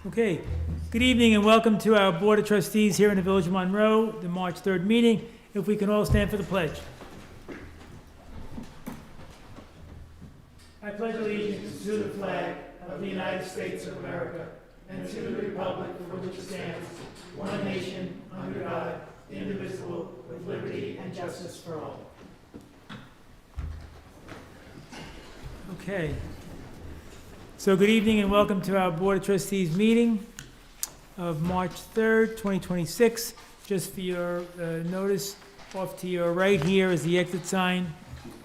Okay, good evening and welcome to our Board of Trustees here in the Village of Monroe, the March 3rd meeting. If we can all stand for the pledge. I pledge allegiance to the flag of the United States of America and to the republic for which it stands, one nation, under God, indivisible, with liberty and justice for all. Okay. So good evening and welcome to our Board of Trustees meeting of March 3rd, 2026. Just for your notice, off to your right here is the exit sign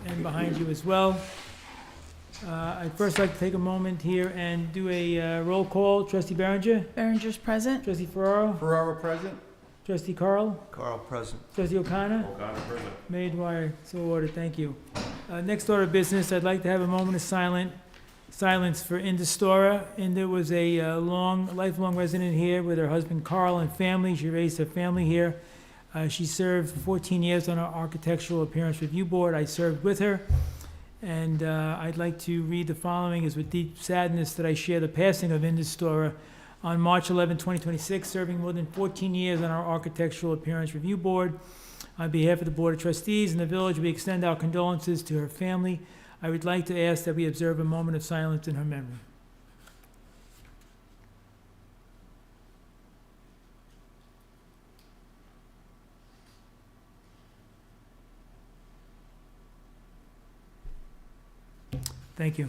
and behind you as well. I'd first like to take a moment here and do a roll call. Trustee Berenger? Berenger's present. Trustee Ferraro? Ferraro present. Trustee Carl? Carl present. Trustee O'Connor? O'Connor present. Mayor Dwyer, so ordered, thank you. Next order of business, I'd like to have a moment of silence for Inda Stora. Inda was a lifelong resident here with her husband Carl and family. She raised her family here. She served for 14 years on our Architectural Appearance Review Board. I served with her. And I'd like to read the following. It's with deep sadness that I share the passing of Inda Stora on March 11, 2026, serving more than 14 years on our Architectural Appearance Review Board. On behalf of the Board of Trustees and the village, we extend our condolences to her family. I would like to ask that we observe a moment of silence in her memory. Thank you.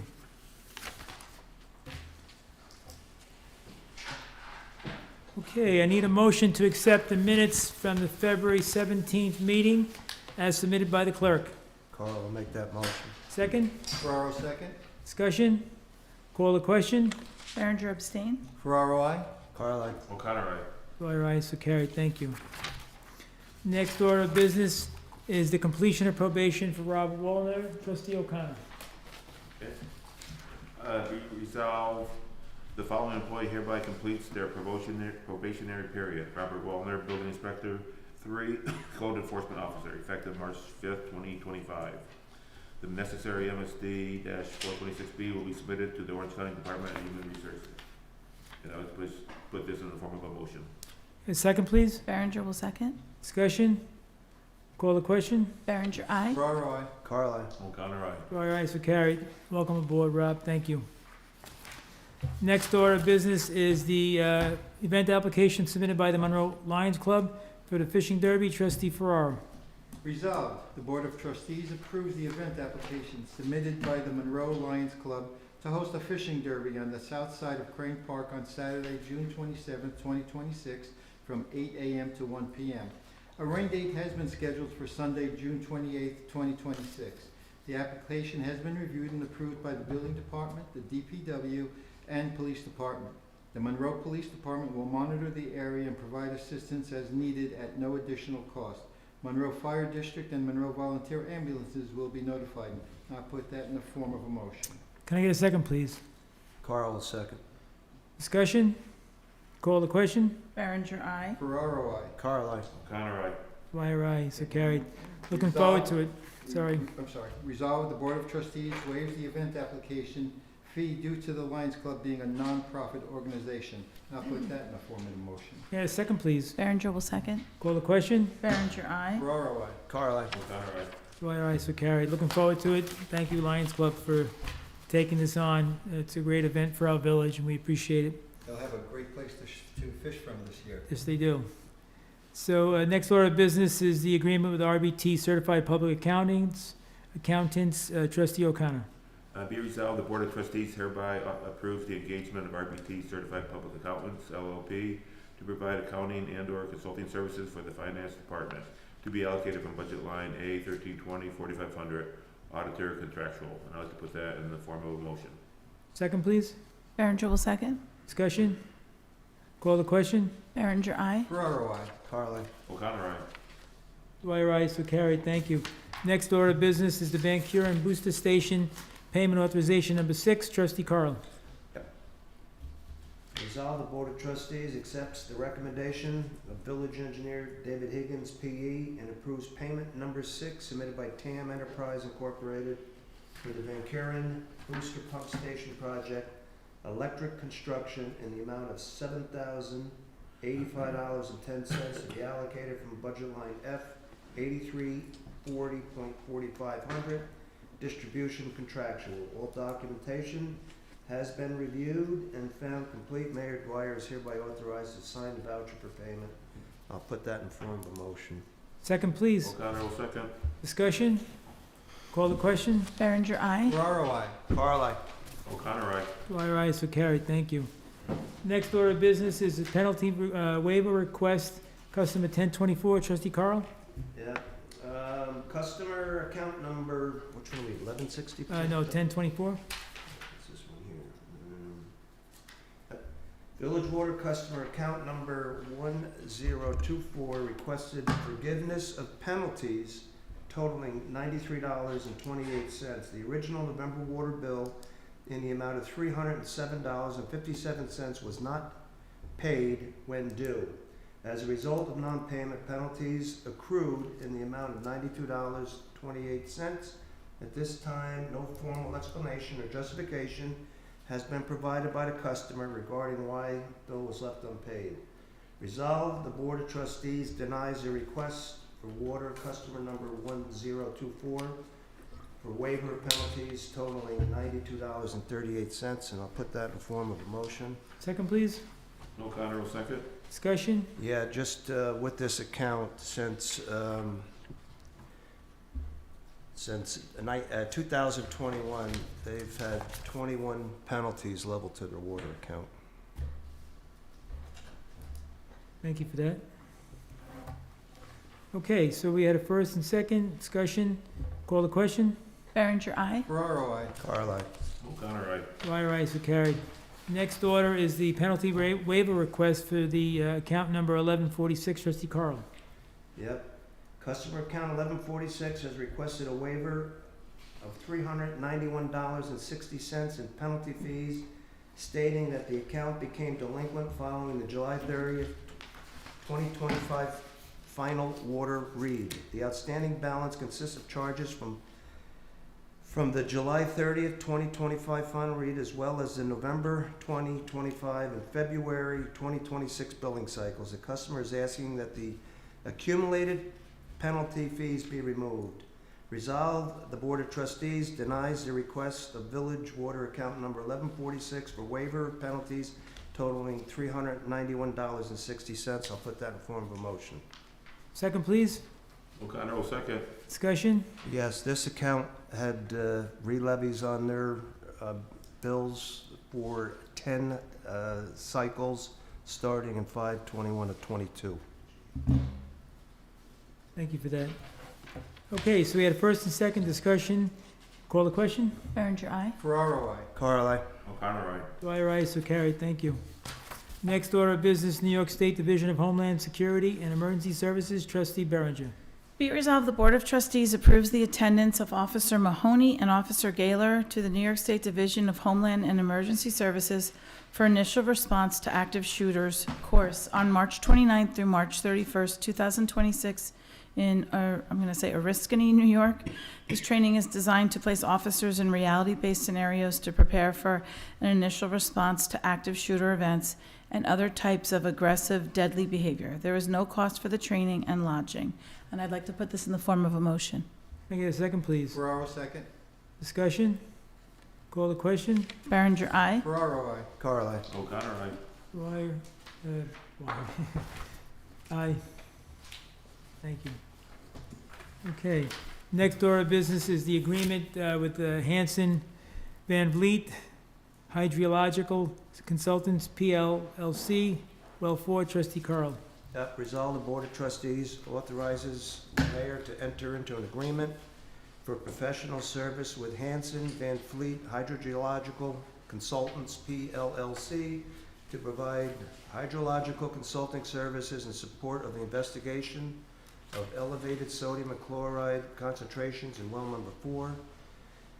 Okay, I need a motion to accept the minutes from the February 17th meeting as submitted by the clerk. Carl will make that motion. Second? Ferraro second. Discussion? Call the question? Berenger abstain. Ferraro, aye. Carl, aye. O'Connor, aye. Dwyer, aye, so carried, thank you. Next order of business is the completion of probation for Robert Wallner. Trustee O'Connor. Resolve, the following employee hereby completes their probationary period. Robert Wallner, Building Inspector 3, Code Enforcement Officer, effective March 5th, 2025. The necessary MSD-426B will be submitted to the Orange County Department of Human Resources. And I would put this in the form of a motion. A second, please. Berenger will second. Discussion? Call the question? Berenger, aye. Ferraro, aye. Carl, aye. O'Connor, aye. Dwyer, aye, so carried. Welcome aboard, Rob, thank you. Next order of business is the event application submitted by the Monroe Lions Club for the fishing derby. Trustee Ferraro. Resolved, the Board of Trustees approves the event application submitted by the Monroe Lions Club to host a fishing derby on the south side of Crane Park on Saturday, June 27, 2026, from 8 a.m. to 1 p.m. A rain date has been scheduled for Sunday, June 28, 2026. The application has been reviewed and approved by the Building Department, the DPW, and Police Department. The Monroe Police Department will monitor the area and provide assistance as needed at no additional cost. Monroe Fire District and Monroe Volunteer Ambulances will be notified. I'll put that in the form of a motion. Can I get a second, please? Carl will second. Discussion? Call the question? Berenger, aye. Ferraro, aye. Carl, aye. O'Connor, aye. Dwyer, aye, so carried. Looking forward to it. Sorry. Resolved, the Board of Trustees waives the event application fee due to the Lions Club being a non-profit organization. I'll put that in the form of a motion. Yeah, a second, please. Berenger will second. Call the question? Berenger, aye. Ferraro, aye. Carl, aye. O'Connor, aye. Dwyer, aye, so carried. Looking forward to it. Thank you, Lions Club, for taking this on. It's a great event for our village, and we appreciate it. They'll have a great place to fish from this year. Yes, they do. So next order of business is the agreement with RBT Certified Public Accountants. Trustee O'Connor. Be resolved, the Board of Trustees hereby approves the engagement of RBT Certified Public Accountants, LLP, to provide accounting and/or consulting services for the Finance Department, to be allocated from budget line A1320-4500, auditor contractual. And I'd like to put that in the form of a motion. Second, please. Berenger will second. Discussion? Call the question? Berenger, aye. Ferraro, aye. Carl, aye. O'Connor, aye. Dwyer, aye, so carried. Thank you. Next order of business is the Van Kuren Booster Station Payment Authorization Number 6. Trustee Carl. Resolve, the Board of Trustees accepts the recommendation of Village Engineer David Higgins, P.E., and approves payment number 6 submitted by TAM Enterprise Incorporated for the Van Kuren Booster Pump Station Project Electric Construction in the amount of $7,085.10 to be allocated from budget line F 8340.4500, distribution contractual. All documentation has been reviewed and found complete. Mayor Dwyer is hereby authorized to sign the voucher for payment. I'll put that in form of a motion. Second, please. O'Connor will second. Discussion? Call the question? Berenger, aye. Ferraro, I. Carl, I. O'Connor, aye. Dwyer, ayes so carried, thank you. Next order of business is a penalty waiver request, customer 1024, trustee Carl? Yeah. Customer account number, which one are we, 1160? No, 1024? It's this one here. Village Water customer account number 1024 requested forgiveness of penalties totaling $93.28. The original November water bill in the amount of $307.57 was not paid when due. As a result of non-payment, penalties accrued in the amount of $92.28. At this time, no formal explanation or justification has been provided by the customer regarding why the bill was left unpaid. Resolved, the Board of Trustees denies the request for water customer number 1024 for waiver of penalties totaling $92.38, and I'll put that in the form of a motion. Second, please. O'Connor will second. Discussion? Yeah, just with this account, since 2021, they've had 21 penalties leveled to their water account. Thank you for that. Okay, so we had a first and second discussion. Call the question? Berenger, aye. Ferraro, I. Carl, I. O'Connor, aye. Dwyer, ayes so carried. Next order is the penalty waiver request for the account number 1146, trustee Carl. Yep. Customer account 1146 has requested a waiver of $391.60 in penalty fees, stating that the account became delinquent following the July 30th, 2025 final water read. The outstanding balance consists of charges from the July 30th, 2025 final read, as well as the November 2025 and February 2026 billing cycles. The customer is asking that the accumulated penalty fees be removed. Resolved, the Board of Trustees denies the request of Village Water account number 1146 for waiver of penalties totaling $391.60. I'll put that in form of a motion. Second, please. O'Connor will second. Discussion? Yes, this account had re-levies on their bills for 10 cycles, starting in 5/21 of '22. Thank you for that. Okay, so we had a first and second discussion. Call the question? Berenger, aye. Ferraro, I. Carl, I. O'Connor, aye. Dwyer, ayes so carried, thank you. Next order of business, New York State Division of Homeland Security and Emergency Services, trustee Berenger. Be it resolved, the Board of Trustees approves the attendance of Officer Mahoney and Officer Gaylor to the New York State Division of Homeland and Emergency Services for initial response to active shooters course on March 29th through March 31st, 2026 in, I'm going to say, Oriskany, New York. This training is designed to place officers in reality-based scenarios to prepare for an initial response to active shooter events and other types of aggressive, deadly behavior. There is no cost for the training and lodging. And I'd like to put this in the form of a motion. Can I get a second, please? Ferraro, second. Discussion? Call the question? Berenger, aye. Ferraro, I. Carl, I. O'Connor, aye. Dwyer, Dwyer. Aye. Thank you. Okay, next order of business is the agreement with Hanson Van Vliet Hydrological Consultants, PLLC, Well 4, trustee Carl. Resolved, the Board of Trustees authorizes the mayor to enter into an agreement for professional service with Hanson Van Vliet Hydrological Consultants, PLLC, to provide hydrological consulting services in support of the investigation of elevated sodium and chloride concentrations in well number 4,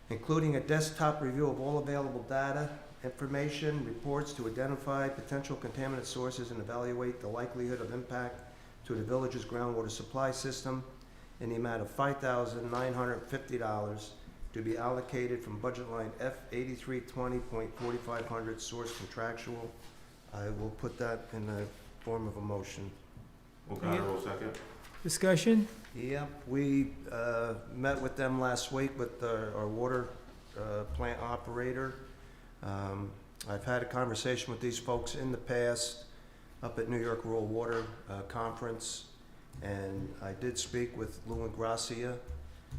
including a desktop review of all available data, information, reports to identify potential contaminant sources and evaluate the likelihood of impact to the village's groundwater supply system in the amount of $5,950 to be allocated from budget line F8320.4500 source contractual. I will put that in the form of a motion. O'Connor will second. Discussion? Yep, we met with them last week with our water plant operator. I've had a conversation with these folks in the past up at New York Rural Water Conference, and I did speak with Lou Gracia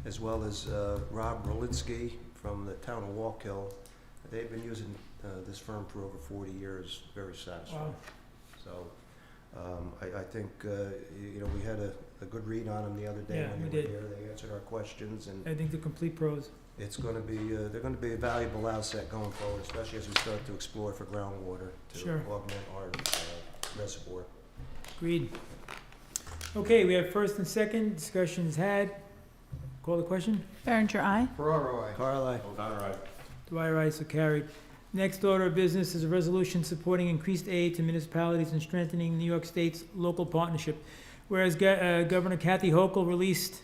as well as Rob Rolinski from the town of Wallkill. They've been using this firm for over 40 years, very satisfied. Wow. So I think, we had a good read on them the other day Yeah, when we they were did. here. They answered our questions, and I think the complete pros. it's going to be, they're going to be a valuable asset going forward, especially as we start to explore for groundwater to Sure. augment our reservoir. Agreed. Okay, we have first and second. Discussion is had. Call the question. Berenger, aye. Ferraro, I. Carl, I. O'Connor, aye. Dwyer, aye, so carried. Next order of business is a resolution supporting increased aid to municipalities and strengthening New York State's local partnership. Whereas Governor Kathy Hochul released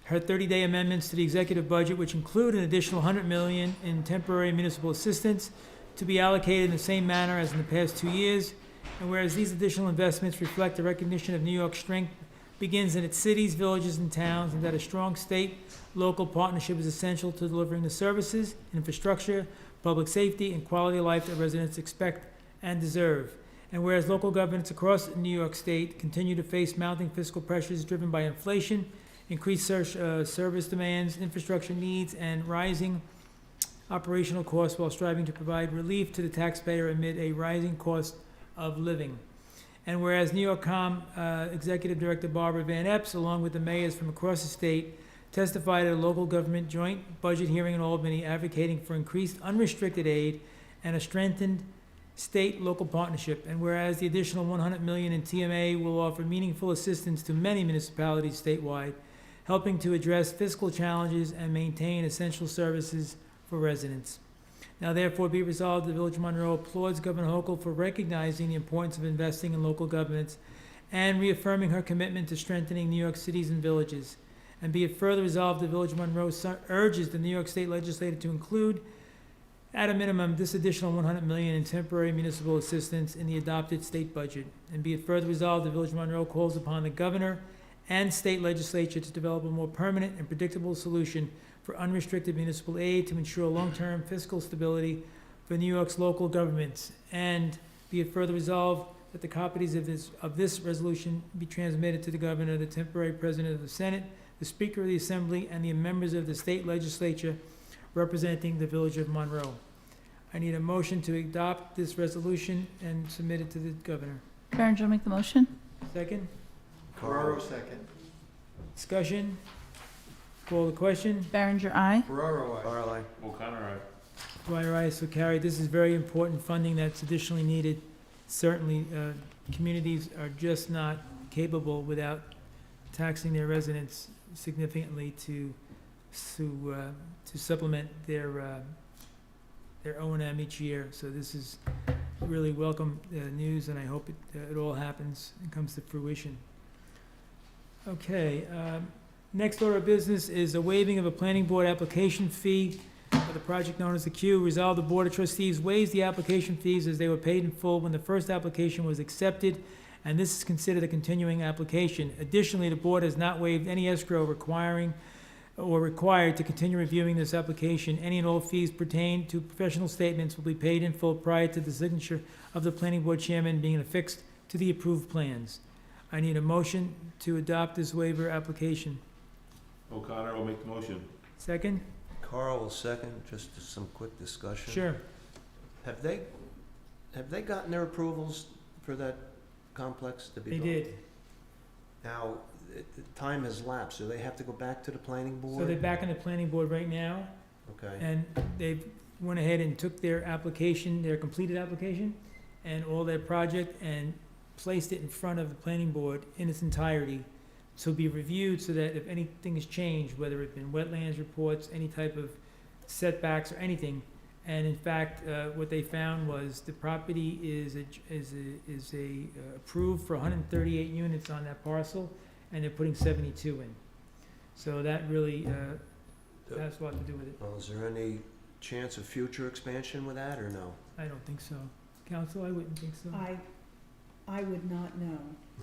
her 30-day amendments to the executive budget, which include an additional $100 million in temporary municipal assistance to be allocated in the same manner as in the past 2 years. And whereas these additional investments reflect the recognition of New York's strength begins in its cities, villages, and towns, and that a strong state-local partnership is essential to delivering the services, infrastructure, public safety, and quality of life that residents expect and deserve. And whereas local governments across New York State continue to face mounting fiscal pressures driven by inflation, increased service demands, infrastructure needs, and rising operational costs while striving to provide relief to the taxpayer amid a rising cost of living. And whereas New York Com Executive Director Barbara Van Epps, along with the mayors from across the state, testified at a local government joint budget hearing in Albany advocating for increased unrestricted aid and a strengthened state-local partnership. And whereas the additional $100 million in TMA will offer meaningful assistance to many municipalities statewide, helping to address fiscal challenges and maintain essential services for residents. Now therefore be resolved, the Village of Monroe applauds Governor Hochul for recognizing the importance of investing in local governments and reaffirming her commitment to strengthening New York cities and villages. And be it further resolved, the Village of Monroe urges the New York State Legislature to include, at a minimum, this additional $100 million in temporary municipal assistance in the adopted state budget. And be it further resolved, the Village of Monroe calls upon the governor and state legislature to develop a more permanent and predictable solution for unrestricted municipal aid to ensure long-term fiscal stability for New York's local governments. And be it further resolved that the copies of this resolution be transmitted to the governor, the temporary president of the Senate, the Speaker of the Assembly, and the members of the state legislature representing the Village of Monroe. I need a motion to adopt this resolution and submit it to the governor. Berenger will make the motion. Second? Ferraro, second. Discussion? Call the question? Berenger, aye. Ferraro, I. Carl, I. O'Connor, aye. Dwyer, aye, so carried. This is very important funding that's additionally needed. Certainly, communities are just not capable without taxing their residents significantly to supplement their O&M each year. So this is really welcome news, and I hope it all happens and comes to fruition. Okay, next order of business is a waiving of a planning board application fee for the project known as the Q. Resolve the Board of Trustees waives the application fees as they were paid in full when the first application was accepted, and this is considered a continuing application. Additionally, the board has not waived any escrow required to continue reviewing this application. Any and all fees pertaining to professional statements will be paid in full prior to the signature of the planning board chairman being affixed to the approved plans. I need a motion to adopt this waiver application. O'Connor will make the motion. Second? Carl will second, just some quick discussion. Sure. Have they gotten their approvals for that complex to be They built? did. Now, time has lapsed, so they have to go back to the planning board? So they're back in the planning board right now, Okay, and they've went ahead and took their application, their completed application, and all their project, and placed it in front of the planning board in its entirety to be reviewed so that if anything has changed, whether it's been wetlands reports, any type of setbacks or anything, and in fact, what they found was the property is approved for 138 units on that parcel, and they're putting 72 in. So that really has a lot to do with it. Well, is there any chance of future expansion with that, or no? I don't think so. Council, I wouldn't think so. I would not know.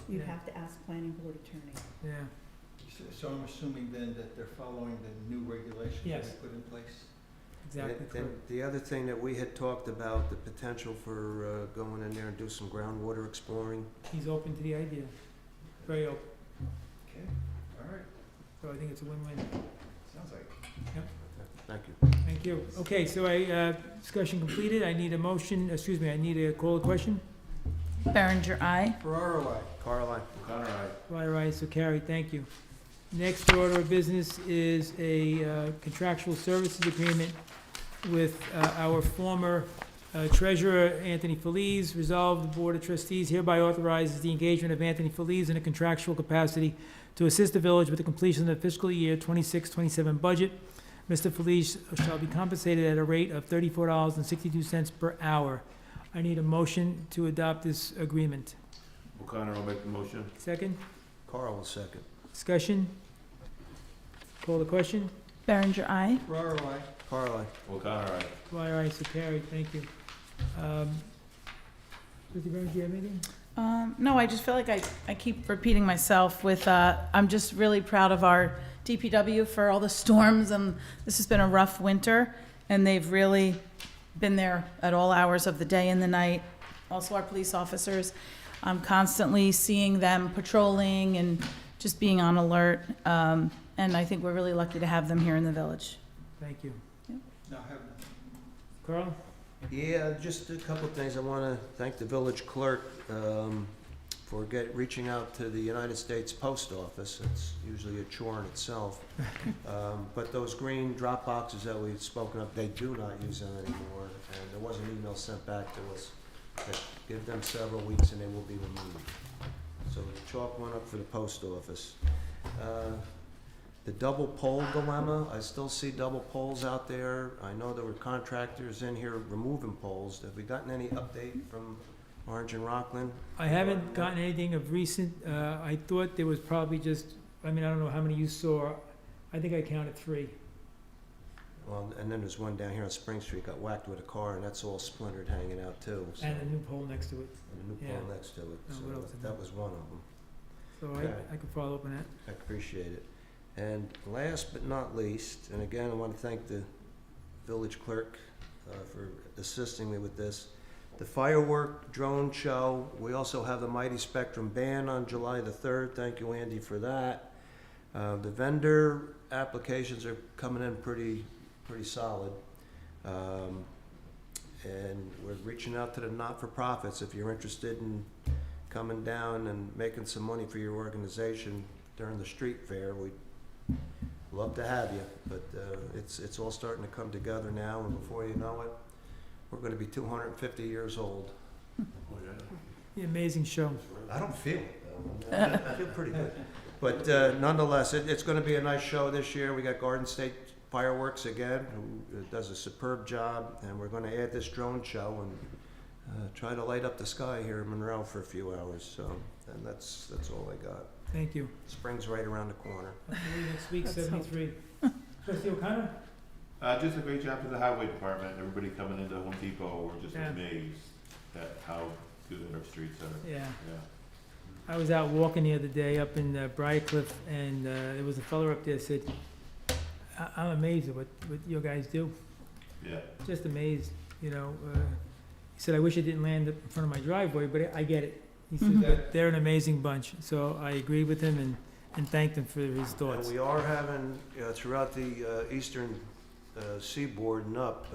You'd Yeah. have to ask planning board attorney. Yeah, So I'm assuming then that they're following the new regulations that Yes. we put in place? exactly And correct. the other thing that we had talked about, the potential for going in there and do some groundwater exploring. He's open to the idea, very open. Okay, all right, So I think it's a win-win. sounds like. Thank you. Thank you. Okay, so discussion completed. I need a motion, I need a call to question. Berenger, aye. Ferraro, I. Carl, I. O'Connor, aye. Dwyer, aye, so carried. Thank you. Next order of business is a contractual services agreement with our former treasurer, Anthony Feliz. Resolved, the Board of Trustees hereby authorizes the engagement of Anthony Feliz in a contractual capacity to assist the village with the completion of the fiscal year 26-27 budget. Mr. Feliz shall be compensated at a rate of $34.62 per hour. I need a motion to adopt this agreement. O'Connor will make the motion. Second, Carl will second. discussion? Call the question? Berenger, aye. Ferraro, I. Carl, I. O'Connor, aye. Dwyer, aye, so carried. Thank you. Mr. Burns, do you have anything? No, I just feel like I keep repeating myself with, I'm just really proud of our DPW for all the storms, and this has been a rough winter, and they've really been there at all hours of the day and the night. Also our police officers, I'm constantly seeing them patrolling and just being on alert, and I think we're really lucky to have them here in the village. Thank you. No, have, Carl? Yeah, just a couple of things. I want to thank the village clerk for reaching out to the United States Post Office. It's usually a chore in itself. But those green drop boxes that we've spoken of, they do not use them anymore. And there was an email sent back to us that give them several weeks and they will be removed. So chalk one up for the post office. The double pole dilemma, I still see double poles out there. I know there were contractors in here removing poles. Have we gotten any update from Orange and Rockland? I haven't gotten anything of recent. I thought there was probably just, I mean, I don't know how many you saw. I think I counted 3. Well, and then there's one down here on Spring Street, got whacked with a car, and that's all splintered hanging out too. So, And a new pole next to it. and a new pole yeah. next to it. Oh, So what else is that there? was one of them. So Okay. I could follow up on that. I appreciate it. And last but not least, and again, I want to thank the village clerk for assisting me with this. The firework drone show, we also have the Mighty Spectrum Band on July the 3rd. Thank you, Andy, for that. The vendor applications are coming in pretty solid. And we're reaching out to the not-for-profits. If you're interested in coming down and making some money for your organization during the street fair, we'd love to have you. But it's all starting to come together now, and before you know it, we're going to be 250 years old. Oh, yeah. The amazing show. I don't feel it, though. I feel pretty good. But nonetheless, it's going to be a nice show this year. We got Garden State Fireworks again, who does a superb job, and we're going to add this drone show and try to light up the sky here in Monroe for a few hours. So, and that's all I got. Thank you. Spring's right around the corner. I'll see you next week, Let's hope. 73. Trustee O'Connor? Just a great job to the highway department, everybody coming into Home Depot, we're just Yeah. amazed at how good our streets are, Yeah. yeah. I was out walking the other day up in Briarcliff, and there was a fellow up there that said, I'm amazed at what you guys do. Yeah, Just amazed, you know. He said, I wish it didn't land up in front of my driveway, but I get it. He said, Mhm. "But they're an amazing bunch." So I agreed with him and thanked him for his And thoughts. we are having, throughout the eastern seaboard and up,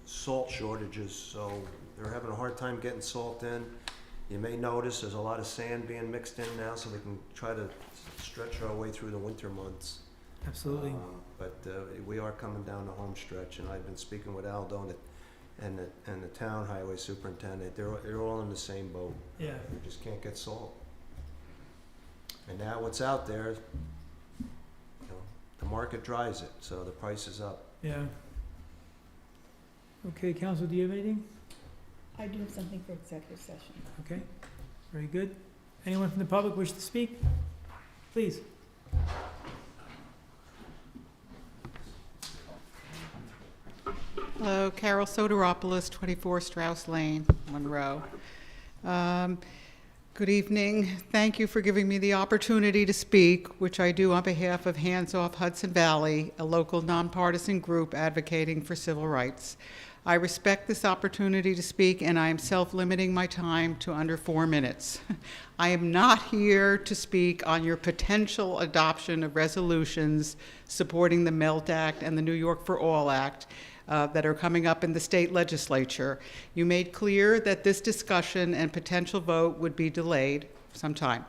salt shortages, so they're having a hard time getting salt in. You may notice there's a lot of sand being mixed in now, so we can try to stretch our way through the winter months. Absolutely. But we are coming down the home stretch, and I've been speaking with Aldo and the town highway superintendent. They're all in the same boat. Yeah. We just can't get salt. And now what's out there, you know, the market drives it, so the price is up. Yeah. Okay, council, do you have anything? I do have something for executive session. Okay, very good. Anyone from the public wish to speak? Please. Hello, Carol Soteropoulos, 24 Strauss Lane, Monroe. Good evening. Thank you for giving me the opportunity to speak, which I do on behalf of Hands Off Hudson Valley, a local nonpartisan group advocating for civil rights. I respect this opportunity to speak, and I am self-limiting my time to under 4 minutes. I am not here to speak on your potential adoption of resolutions supporting the MELT Act and the New York for All Act that are coming up in the state legislature. You made clear that this discussion and potential vote would be delayed some time.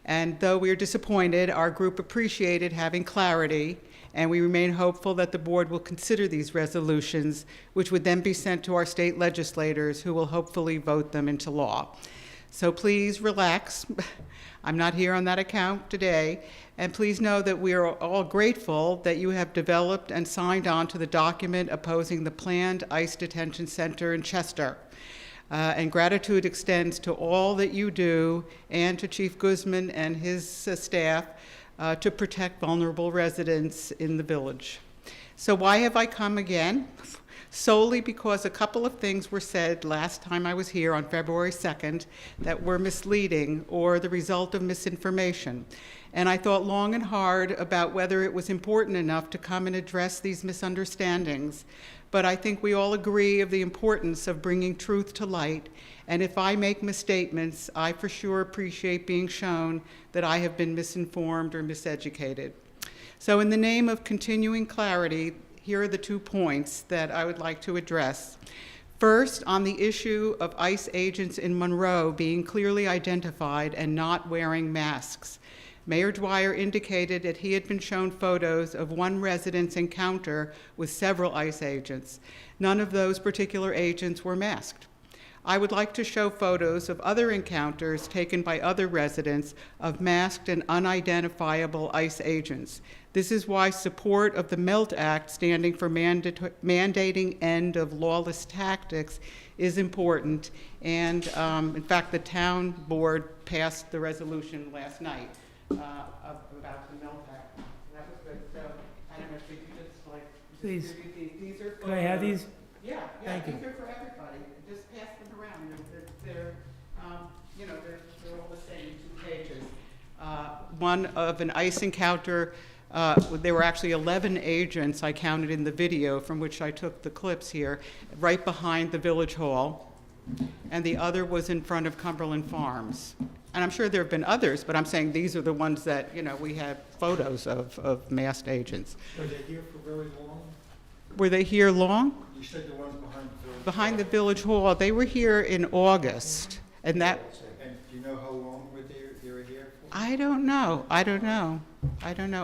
And though we are disappointed, our group appreciated having clarity, and we remain hopeful that the board will consider these resolutions, which would then be sent to our state legislators, who will hopefully vote them into law. So please relax. I'm not here on that account today. And please know that we are all grateful that you have developed and signed on to the document opposing the planned ICE detention center in Chester. And gratitude extends to all that you do and to Chief Guzman and his staff to protect vulnerable residents in the village. So why have I come again? Solely because a couple of things were said last time I was here on February 2nd that were misleading or the result of misinformation. And I thought long and hard about whether it was important enough to come and address these misunderstandings. But I think we all agree of the importance of bringing truth to light. And if I make misstatements, I for sure appreciate being shown that I have been misinformed or miseducated. So in the name of continuing clarity, here are the 2 points that I would like to address. First, on the issue of ICE agents in Monroe being clearly identified and not wearing masks. Mayor Dwyer indicated that he had been shown photos of one resident's encounter with several ICE agents. None of those particular agents were masked. I would like to show photos of other encounters taken by other residents of masked and unidentifiable ICE agents. This is why support of the MELT Act, standing for Mandating End of Lawless Tactics, is important. And in fact, the town board passed the resolution last night about the MELT Act. That was good. So I don't know if we could just like Please. distribute these. These are photos. Can I have these? Yeah, Thank you. these are for everybody. Just pass them around. They're you know, they're all the same, 2 pages. One of an ICE encounter. There were actually 11 agents I counted in the video from which I took the clips here, right behind the village hall, and the other was in front of Cumberland Farms. And I'm sure there have been others, but I'm saying these are the ones that, you know, we have photos of masked agents. Were they here for very long? Were they here long? You said the ones behind the village. Behind the village hall. They were here in August, and that, And do you know how long they were here for? I don't know.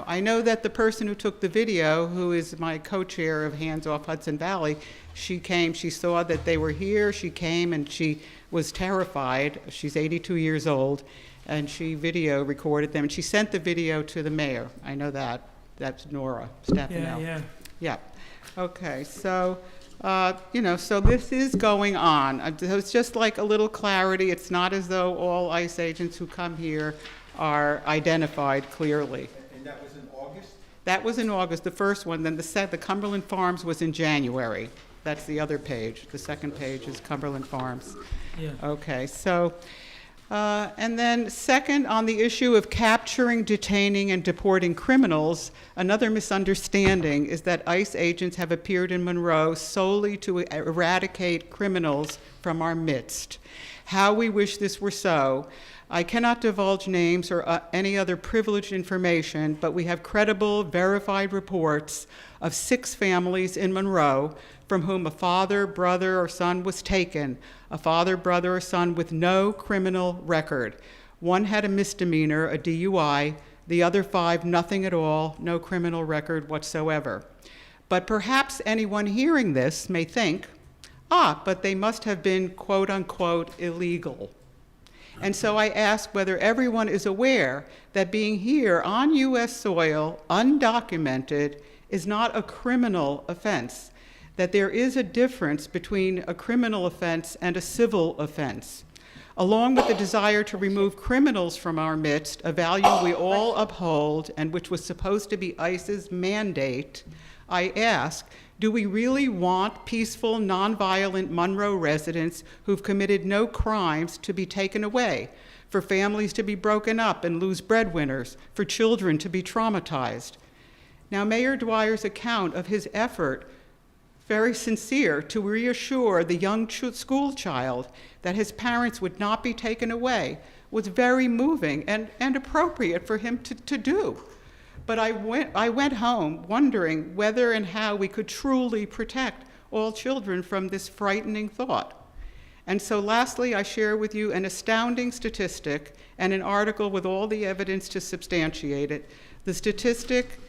I know that the person who took the video, who is my co-chair of Hands Off Hudson Valley, she came, she saw that they were here, she came and she was terrified. She's 82 years old, and she video recorded them, and she sent the video to the mayor. I know that. That's Nora Stefano. Yeah. Okay, so, you know, so this is going on. It's just like a little clarity. It's not as though all ICE agents who come here are identified clearly. And that was in August? That was in August, the first one. Then the Cumberland Farms was in January. That's the other page. The second page is Cumberland Farms. Yeah. Okay, so, and then second, on the issue of capturing, detaining, and deporting criminals, another misunderstanding is that ICE agents have appeared in Monroe solely to eradicate criminals from our midst. How we wish this were so. I cannot divulge names or any other privileged information, but we have credible, verified reports of 6 families in Monroe from whom a father, brother, or son was taken, a father, brother, or son with no criminal record. One had a misdemeanor, a DUI, the other 5, nothing at all, no criminal record whatsoever. But perhaps anyone hearing this may think, but they must have been quote unquote illegal. And so I ask whether everyone is aware that being here on U.S. soil, undocumented, is not a criminal offense, that there is a difference between a criminal offense and a civil offense. Along with the desire to remove criminals from our midst, a value we all uphold and which was supposed to be ICE's mandate, I ask, Do we really want peaceful, nonviolent Monroe residents who've committed no crimes to be taken away, for families to be broken up and lose breadwinners, for children to be traumatized? Now, Mayor Dwyer's account of his effort, very sincere, to reassure the young school child that his parents would not be taken away, was very moving and appropriate for him to do. But I went home wondering whether and how we could truly protect all children from this frightening thought. And so lastly, I share with you an astounding statistic and an article with all the evidence to substantiate it. The statistic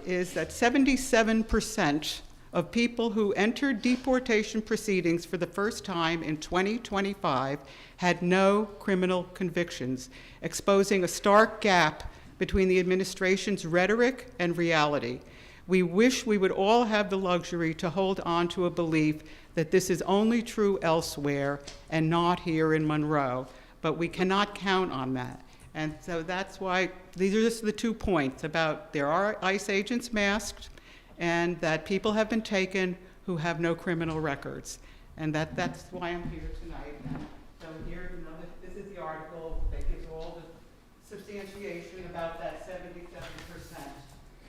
is that 77% of people who entered deportation proceedings for the first time in 2025 had no criminal convictions, exposing a stark gap between the administration's rhetoric and reality. We wish we would all have the luxury to hold on to a belief that this is only true elsewhere and not here in Monroe, but we cannot count on that. And so that's why these are just the 2 points about there are ICE agents masked and that people have been taken who have no criminal records. And that's why I'm here tonight. And so here, this is the article that gives all the substantiation about that 77%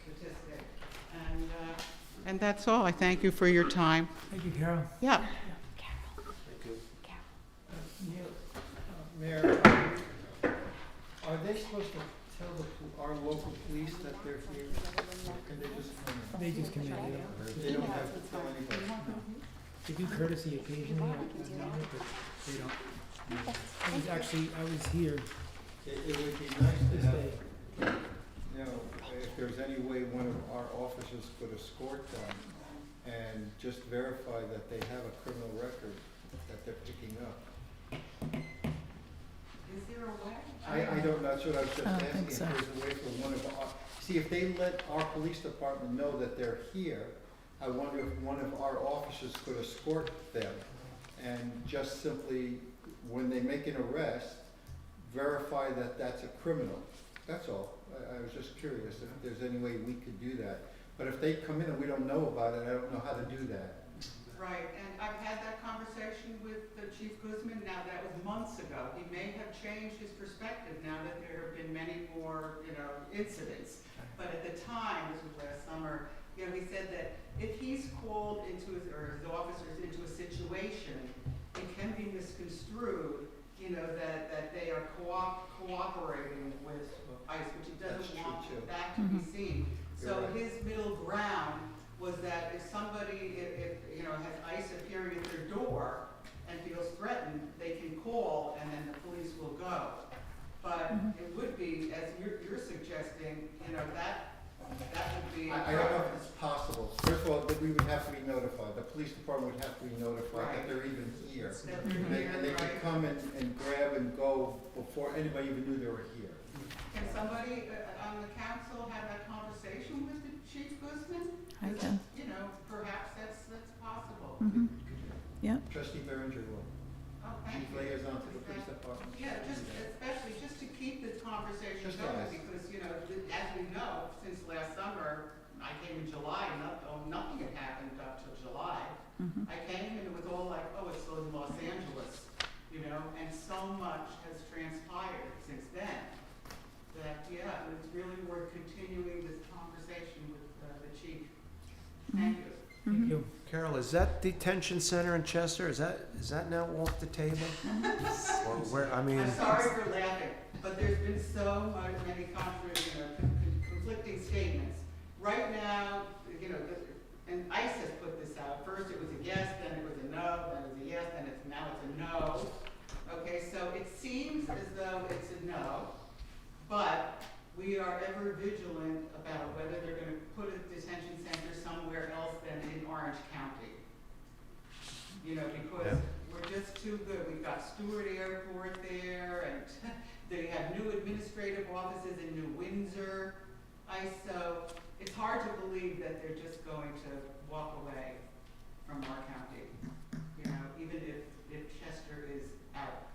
statistic. And that's all. I thank you for your time. Thank you, Carol. Yeah. Mayor, are they supposed to tell our local police that they're here? Or can they just come in? They just come in, They don't have to tell anybody? they do courtesy occasionally, but they don't. I was here It would be nice to this have, day. you know, if there's any way one of our officers could escort them and just verify that they have a criminal record that they're picking up. Is there a way? I don't, that's what I was just I don't asking, think if so. there's a way for one of our, see, if they let our police department know that they're here, I wonder if one of our officers could escort them and just simply, when they make an arrest, verify that that's a criminal. That's all. I was just curious if there's any way we could do that. But if they come in and we don't know about it, I don't know how to do that. Right, and I've had that conversation with Chief Guzman. Now, that was months ago. He may have changed his perspective now that there have been many more, incidents. But at the time, this was last summer, he said that if he's called into his officers into a situation, it can be misconstrued, that they are cooperating with ICE, which he That's doesn't true, want too. that to be seen. You're So right. his middle ground was that if somebody, has ICE appearing at their door and feels threatened, they can call and then the police will go. But it would be, as you're suggesting, that would be. I don't know if it's possible. First of all, that we would have to be notified. The police department would have to be notified that Right. they're even here. That they're And they could right? come and grab and go before anybody even knew they were here. Can somebody on the council have that conversation with the Chief Guzman? I can. Perhaps that's possible. Mhm. Yeah. Trustee Berenger will. Oh, thank He's you. liaison to the police department. Yeah, especially to keep this conversation Just going, ask. because, as we know, since last summer, I came in July, nothing had happened up till July. Mhm. I came and it was all like, oh, it's still in Los Angeles, and so much has transpired since then, that, it's really worth continuing this conversation with the chief. Thank you. Thank you. Carol, is that detention center in Chester, is that now off the table? Or where, I mean, I'm sorry for laughing, but there's been so many conflicting statements. Right now, and ICE has put this out. First it was a yes, then it was a no, then it was a yes, then now it's a no. Okay, so it seems as though it's a no, but we are ever vigilant about whether they're going to put a detention center somewhere else than in Orange County. Because we're just too good. We've got Stewart Airport there, and they have new administrative offices in New Windsor. So it's hard to believe that they're just going to walk away from our county, even if Chester is out.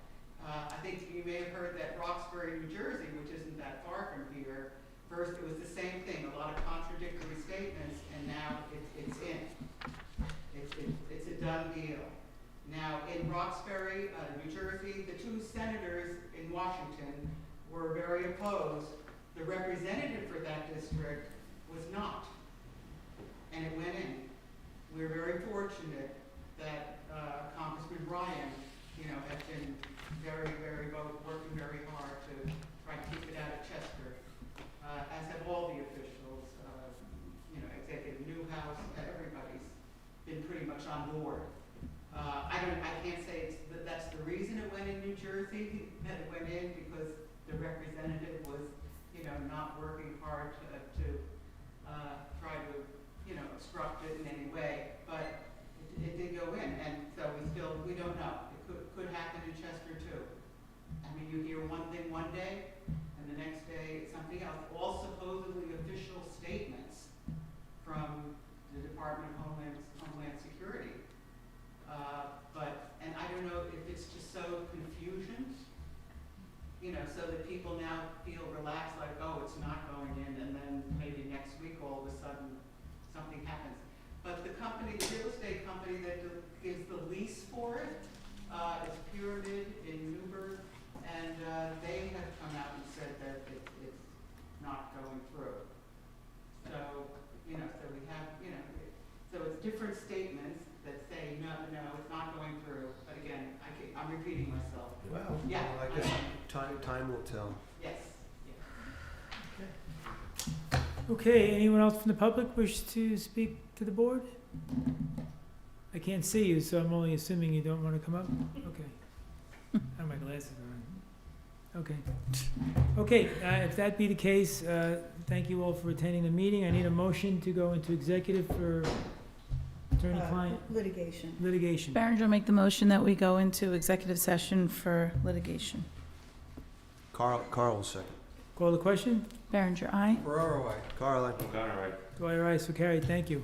I think you may have heard that Roxbury, New Jersey, which isn't that far from here, first it was the same thing, a lot of contradictory statements, and now it's in. New Jersey, the two senators in Washington were very opposed. The representative for that district was not, and it went in. We're very fortunate that Congressman Ryan, has been working very hard to try to keep it out of Chester, as have all the officials, Executive Newhouse, everybody's been pretty much on board. I can't say that's the reason it went in New Jersey, that it went in because the representative was, not working hard to try to, obstruct it in any way, but it did go in, and so we don't know. It could happen in Chester too. I mean, you hear one thing one day, and the next day it's something else, all supposedly official statements from the Department of Homeland Security. And I don't know if it's just so confusion, so that people now feel relaxed, like, oh, it's not going in, and then maybe next week all of a sudden something happens. But the real estate company that gives the lease for it, is Pyramid in Newburgh, and they have come out and said that it's not going through. So, so we have, so it's different statements that say, no, it's not going through. But again, I'm repeating myself. Well, Yeah, I guess time will tell. Yes. Okay, anyone else from the public wish to speak to the board? I can't see you, so I'm only assuming you don't want to come up? Okay. I have my glasses on. Okay. Okay, if that be the case, thank you all for attending the meeting. I need a motion to go into executive for attorney-client Litigation. litigation. Berenger will make the motion that we go into executive session for litigation. Carl will second. Call the question? Berenger, aye. Ferraro, I. Carl, O'Connor, right? Dwyer, aye, so carried. Thank you.